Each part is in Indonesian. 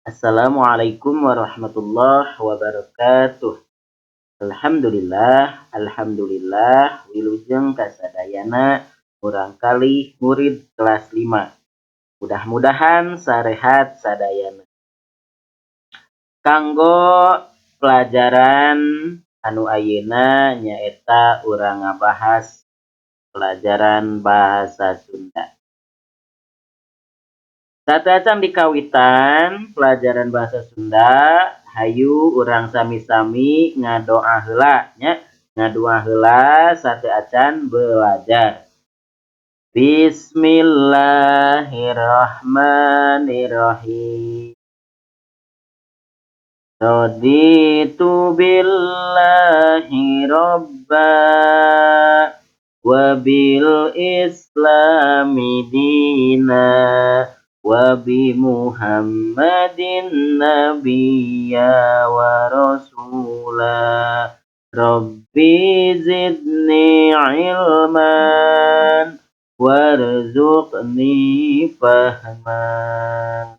Assalamualaikum warahmatullahi wabarakatuh. Alhamdulillah, wilujeng kasadayana urang kalih murid kelas 5. Mudah-mudahan sarehat sadayana. Kanggo pelajaran anu ayeuna nyaeta urang ngabahas pelajaran bahasa Sunda. Sateacan di kawitan pelajaran bahasa Sunda, hayu urang sami-sami ngadoa heula nya. Ngadoa heula sateacan belajar. Bismillahirrahmanirrahim. Raditu billahi robba wa bil islami dina wa bi Muhammadin nabiyya wa rasula Rabbi zidni ilman warzuqni fahman.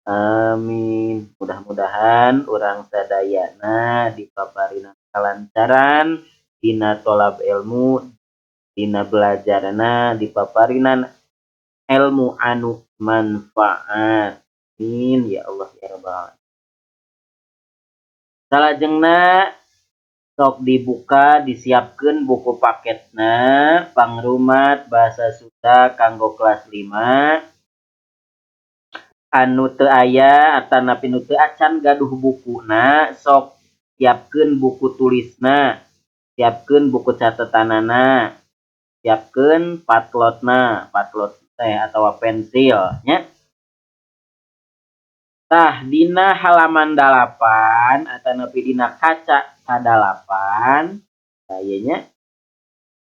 Amin. Mudah-mudahan urang sadayana dipaparingan kalancaran dina tolab ilmu, dina belajarna dipaparinan ilmu anu manfaat. Amin ya Allah ya rabbal alamin. Salajengna sok dibuka disiapkeun buku paketna pangrumat bahasa Sunda kanggo kelas 5. Anu teu aya atanapi nu teu acan gaduh bukuna sok siapkeun buku tulisna, siapkeun buku catetanana, siapkeun patlotna, patlot teh atawa pensil nya. Tah dina halaman 8 atanapi dina kaca ka-8 ieu nya.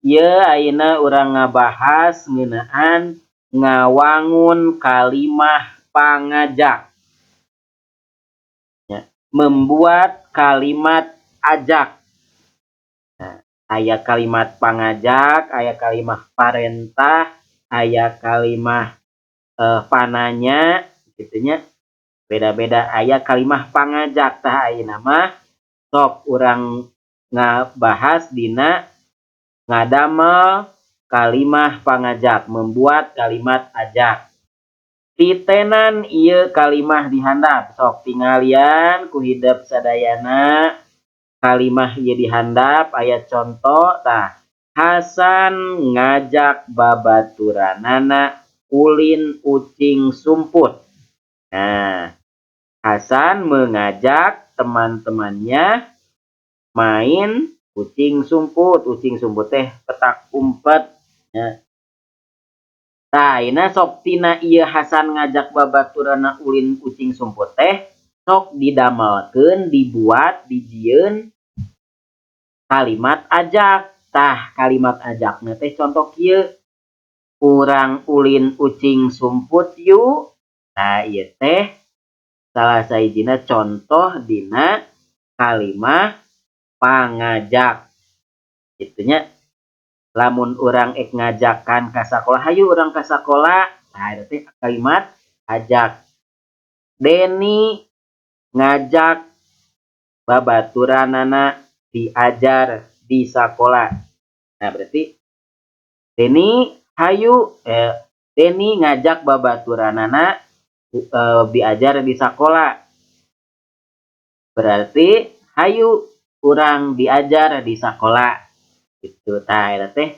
Ieu ayeuna urang ngabahas ngeunaan ngawangun kalimah pangajak. Ya, membuat kalimat ajak. Nah, aya kalimat pangajak, aya kalimat parentah, aya kalimat pananya kitu nya. Beda-beda aya kalimah pangajak tah ayeuna mah sok urang ngabahas dina ngadamel kalimah pangajak, membuat kalimat ajak. Titenan ieu kalimah dihandap, sok tinggalian ku hideup sadayana kalimah ieu dihandap aya contoh tah. Hasan ngajak babaturanana ulin ucing sumput. Nah, Hasan mengajak teman-temannya main ucing sumput. Ucing sumput teh petak umpet. Ya. Tah, ayeuna sok tina ieu Hasan ngajak babaturana ulin ucing sumput teh sok didamelkeun, dibuat, dijieun kalimat ajak. Tah, kalimat ajakna teh contoh kieu. Urang ulin ucing sumput yuk. Nah, ieu teh salah sahijina contoh dina kalimah pangajak. Itunya lamun urang ek ngajakan ka sakola, hayu urang ka sakola. Nah, itu teh kalimat ajak. Deni ngajak babaturanana diajar di sakola. Nah, berarti Deni Deni ngajak babaturanana diajar di sakola. Berarti hayu urang diajar di sakola. Gitu tah eta teh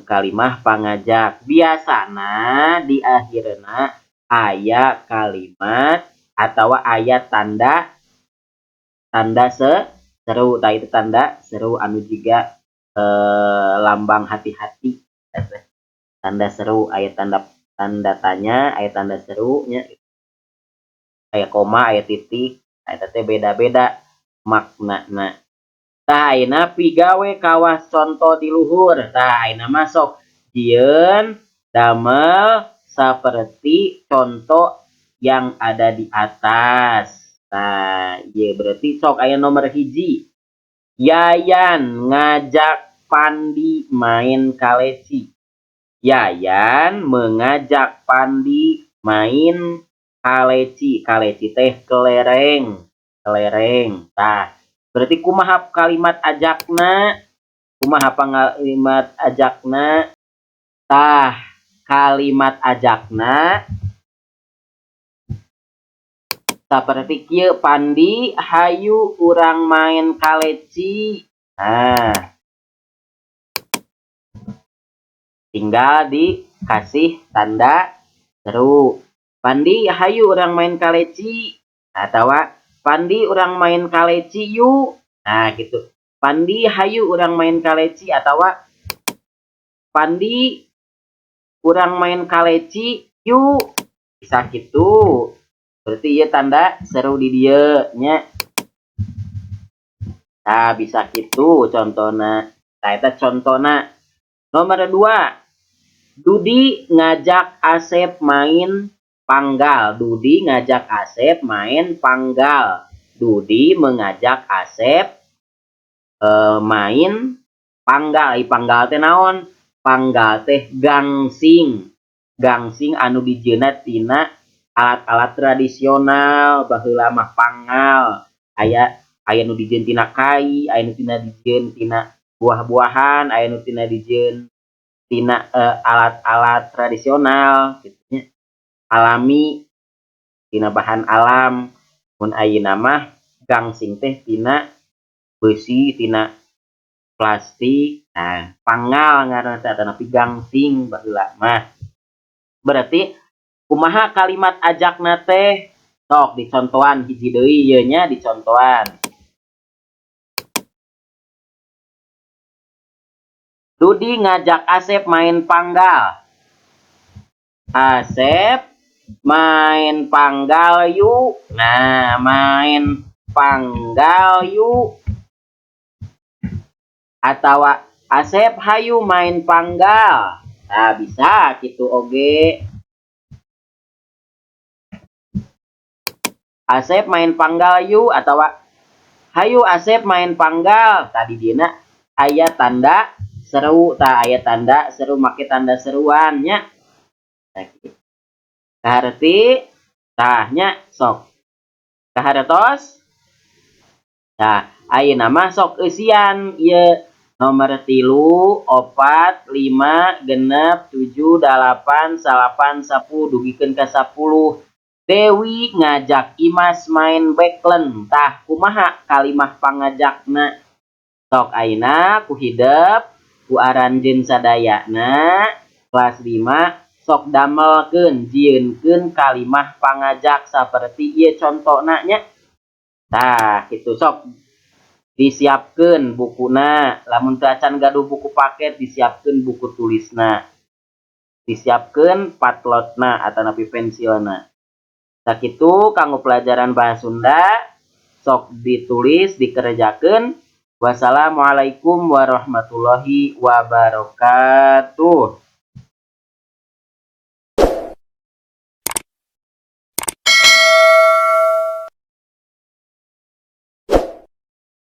kalimah pangajak. Biasana di akhirna aya kalimat atawa aya tanda seru. Tah itu tanda seru anu jiga lambang hati-hati. Tanda seru aya tanda tanya, aya tanda seru nya. Aya koma, aya titik. Eta teh beda-beda maknana. Tah ayeuna pigawe kawas contoh di luhur. Tah ayeuna mah sok jieun damel saperti contoh yang ada di atas. Nah, ieu berarti sok aya nomor 1. Yayan ngajak Pandi main kalesi. Yayan mengajak Pandi main kaleci, kaleci teh kelereng, kelereng. Tah, berarti kumaha kalimat ajakna, kumaha kalimat ajakna. Tah, kalimat ajakna seperti kieu, Pandi hayu urang main kaleci. Nah, tinggal dikasih tanda seru. Pandi hayu urang main kaleci. Atau Pandi urang main kaleci yuk. Nah gitu. Pandi hayu urang main kaleci, atau Pandi urang main kaleci yuk. Bisa gitu. Berarti ya tanda seru di dia nya. Nah bisa gitu contohnya. Nah itu contohnya. Nomor 2, Dudi ngajak Asep main panggal. Dudi ngajak Asep main panggal. Dudi mengajak Asep main panggal. Panggal teh naon? Panggal teh gangsing. Gangsing anu dijeuna tina alat-alat tradisional baheula mah panggal. Aya nu dijieun tina kai, aya nu dijieun tina buah-buahan, aya nu dijieun tina alat-alat tradisional gitu nya. Alami tina bahan alam. Mun ayeuna mah gangsing teh tina besi, tina plastik. Nah, panggal ngaranna teh tapi gangsing baheula mah. Berarti kumaha kalimat ajakna teh? Sok dicontohan hiji deui ieu nya dicontohan. Dudi ngajak Asep main panggal. Asep main panggal yuk. Nah, main panggal yuk. Atau Asep hayu main panggal. Nah, bisa gitu oge. Asep main panggal yuk, atau hayu Asep main panggal. Tadi dina aya tanda seru, tah aya tanda seru make tanda seruannya. Kaharti tahnya sok kahartos. Nah, ayeuna mah sok eusian ieu nomor 3, 4, 5, 6, 7, 8, 9, 10 dugikeun ka 10. Dewi ngajak Imas main backlen. Tah kumaha kalimah pangajakna? Sok ayeuna ku hidep ku aranjeun sadayana kelas 5 sok damelkeun jieunkeun kalimah pangajak saperti ieu contona nya. Tah kitu sok disiapkeun bukuna. Lamun teu acan gaduh buku paket disiapkeun buku tulisna. Disiapkeun patlotna atanapi pensilna. Sakitu kanggo pelajaran bahasa Sunda sok ditulis dikerjakeun. Wassalamualaikum warahmatullahi wabarakatuh.